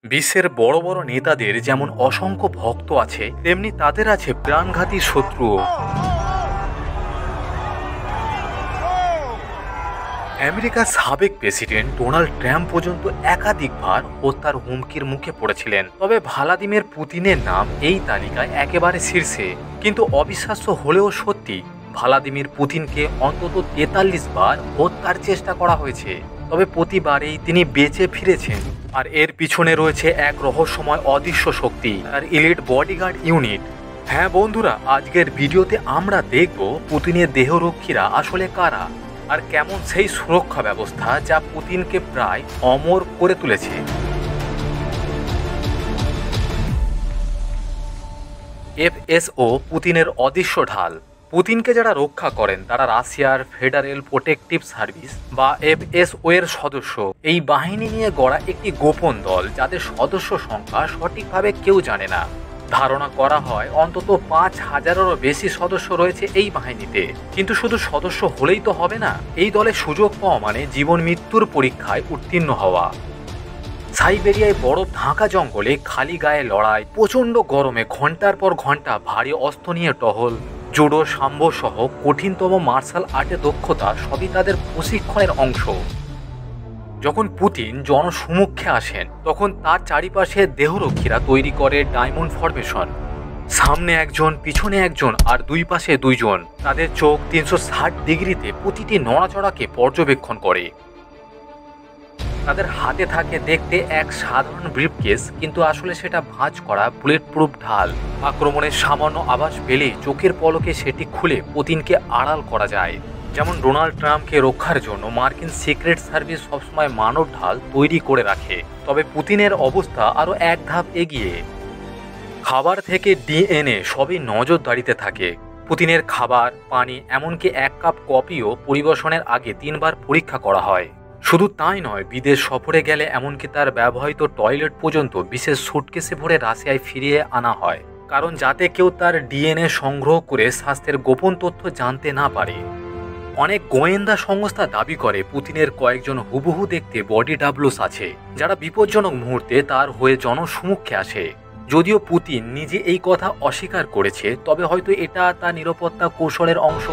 বিশ্বের বড় বড় নেতাদের যেমন অসংখ্য ভক্ত আছে, তেমনি তাদের আছে প্রাণঘাতী শত্রুও। আমেরিকার সাবেক প্রেসিডেন্ট ডোনাল্ড ট্রাম্প পর্যন্ত একাধিকবার হত্যার হুমকির মুখে পড়েছিলেন। তবে ভ্লাদিমির পুতিনের নাম এই তালিকায় একেবারে শীর্ষে। কিন্তু অবিশ্বাস্য হলেও সত্যি, ভ্লাদিমির পুতিনকে অন্তত 43 বার হত্যার চেষ্টা করা হয়েছে। তবে প্রতিবারেই তিনি বেঁচে ফিরেছেন। আর এর পিছনে রয়েছে এক রহস্যময় অদৃশ্য শক্তি, আর ইলিট বডিগার্ড ইউনিট। হ্যাঁ বন্ধুরা, আজকের ভিডিওতে আমরা দেখব পুতিনের দেহরক্ষীরা আসলে কারা, আর কেমন সেই সুরক্ষা ব্যবস্থা যা পুতিনকে প্রায় অমর করে তুলেছে। এফএসও পুতিনের অদৃশ্য ঢাল। পুতিনকে যারা রক্ষা করেন তারা রাশিয়ার ফেডারেল প্রোটেকটিভ সার্ভিস বা এফএসও এর সদস্য। এই বাহিনী নিয়ে গড়া একটি গোপন দল, যাদের সদস্য সংখ্যা সঠিকভাবে কেউ জানে না। ধারণা করা হয় অন্তত 5000-এরও বেশি সদস্য রয়েছে এই বাহিনীতে। কিন্তু শুধু সদস্য হলেই তো হবে না, এই দলে সুযোগ পাওয়া মানে জীবন মৃত্যুর পরীক্ষায় উত্তীর্ণ হওয়া। সাইবেরিয়ায় বরফ ঢাকা জঙ্গলে খালি গায়ে লড়াই, প্রচণ্ড গরমে ঘন্টার পর ঘন্টা ভারী অস্ত্র নিয়ে টহল, জুডো, সাম্বো সহ কঠিনতম মার্শাল আর্টে দক্ষতা সবই তাদের প্রশিক্ষণের অংশ। যখন পুতিন জনসমক্ষে আসেন, তখন তার চারিপাশে দেহরক্ষীরা তৈরি করে ডায়মন্ড ফরমেশন। সামনে একজন, পিছনে একজন, আর দুই পাশে দুইজন। তাদের চোখ 360 ডিগ্রিতে প্রতিটি নড়াচড়াকে পর্যবেক্ষণ করে। তাদের হাতে থাকে দেখতে এক সাধারণ ব্রিফকেস, কিন্তু আসলে সেটা ভাঁজ করা বুলেট প্রুফ ঢাল। আক্রমণের সামান্য আভাস পেলে চোখের পলকে সেটি খুলে পুতিনকে আড়াল করা যায়। যেমন ডোনাল্ড ট্রাম্পকে রক্ষার জন্য মার্কিন সিক্রেট সার্ভিস সবসময় মানব ঢাল তৈরি করে রাখে। তবে পুতিনের অবস্থা আরও এক ধাপ এগিয়ে। খাবার থেকে ডিএনএ সবই নজরদারিতে থাকে। পুতিনের খাবার, পানি, এমনকি 1 কাপ কফিও পরিবেশনের আগে 3 বার পরীক্ষা করা হয়। শুধু তাই নয়, বিদেশ সফরে গেলে এমনকি তার ব্যবহৃত টয়লেট পর্যন্ত বিশেষ সুটকেসে ভরে রাশিয়ায় ফিরিয়ে আনা হয়, কারণ যাতে কেউ তার ডিএনএ সংগ্রহ করে স্বাস্থ্যের গোপন তথ্য জানতে না পারে। অনেক গোয়েন্দা সংস্থা দাবি করে পুতিনের কয়েকজন হুবহু দেখতে বডি ডাবলস আছে, যারা বিপজ্জনক মুহূর্তে তার হয়ে জনসমক্ষে আসে। যদিও পুতিন নিজে এই কথা অস্বীকার করেছে, তবে হয়তো এটা তার নিরাপত্তা কৌশলের অংশ।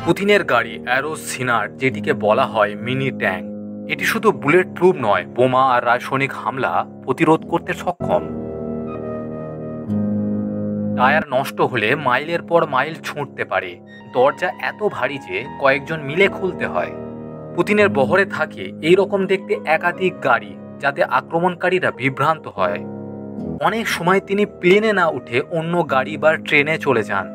পুতিনের গাড়ি অ্যারোস সিনার, যেটিকে বলা হয় মিনি ট্যাঙ্ক, এটি শুধু বুলেট প্রুফ নয়, বোমা আর রাসায়নিক হামলা প্রতিরোধ করতে সক্ষম। টায়ার নষ্ট হলে মাইলের পর মাইল ছুঁটতে পারে। দরজা এত ভারী যে কয়েকজন মিলে খুলতে হয়। পুতিনের বহরে থাকে এই রকম দেখতে একাধিক গাড়ি, যাতে আক্রমণকারীরা বিভ্রান্ত হয়। অনেক সময় তিনি প্লেনে না উঠে অন্য গাড়ি বা ট্রেনে চলে যান।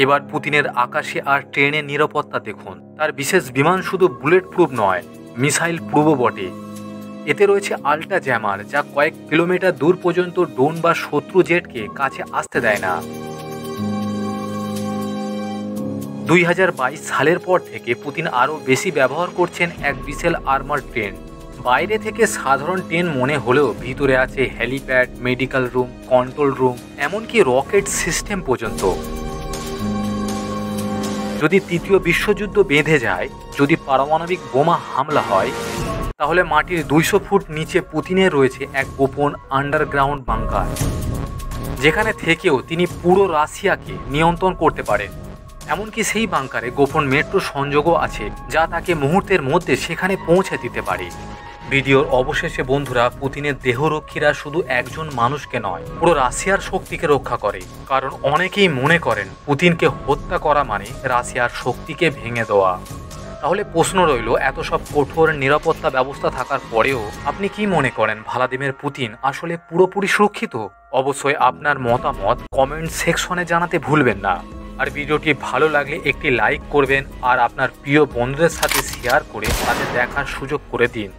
এবার পুতিনের আকাশে আর ট্রেনের নিরাপত্তা দেখুন। তার বিশেষ বিমান শুধু বুলেট প্রুফ নয়, মিসাইল প্রুফও বটে। এতে রয়েছে আল্ট্রা জ্যামার, যা কয়েক কিলোমিটার দূর পর্যন্ত ড্রোন বা শত্রু জেটকে কাছে আসতে দেয় না। 2022 সালের পর থেকে পুতিন আরও বেশি ব্যবহার করছেন এক বিশাল আর্মার ট্রেন। বাইরে থেকে সাধারণ ট্রেন মনে হলেও ভিতরে আছে helipad, medical room, control room, এমনকি রকেট সিস্টেম পর্যন্ত। যদি তৃতীয় বিশ্বযুদ্ধ বেঁধে যায়, যদি পারমাণবিক বোমা হামলা হয়, তাহলে মাটির 200 ফুট নিচে পুতিনের রয়েছে এক গোপন আন্ডারগ্রাউন্ড বাংকার, যেখানে থেকেও তিনি পুরো রাশিয়াকে নিয়ন্ত্রণ করতে পারেন। এমনকি সেই বাংকারে গোপন মেট্রো সংযোগও আছে, যা তাকে মুহূর্তের মধ্যে সেখানে পৌঁছে দিতে পারে। ভিডিওর অবশেষে বন্ধুরা, পুতিনের দেহরক্ষীরা শুধু একজন মানুষকে নয়, পুরো রাশিয়ার শক্তিকে রক্ষা করে। কারণ অনেকেই মনে করেন পুতিনকে হত্যা করা মানে রাশিয়ার শক্তিকে ভেঙে দেওয়া। তাহলে প্রশ্ন রইল, এত সব কঠোর নিরাপত্তা ব্যবস্থা থাকার পরেও আপনি কি মনে করেন ভ্লাদিমির পুতিন আসলে পুরোপুরি সুরক্ষিত? অবশ্যই আপনার মতামত কমেন্ট সেকশনে জানাতে ভুলবেন না। আর ভিডিওটি ভালো লাগলে একটি লাইক করবেন, আর আপনার প্রিয় বন্ধুদের সাথে শেয়ার করে তাদের দেখার সুযোগ করে দিন।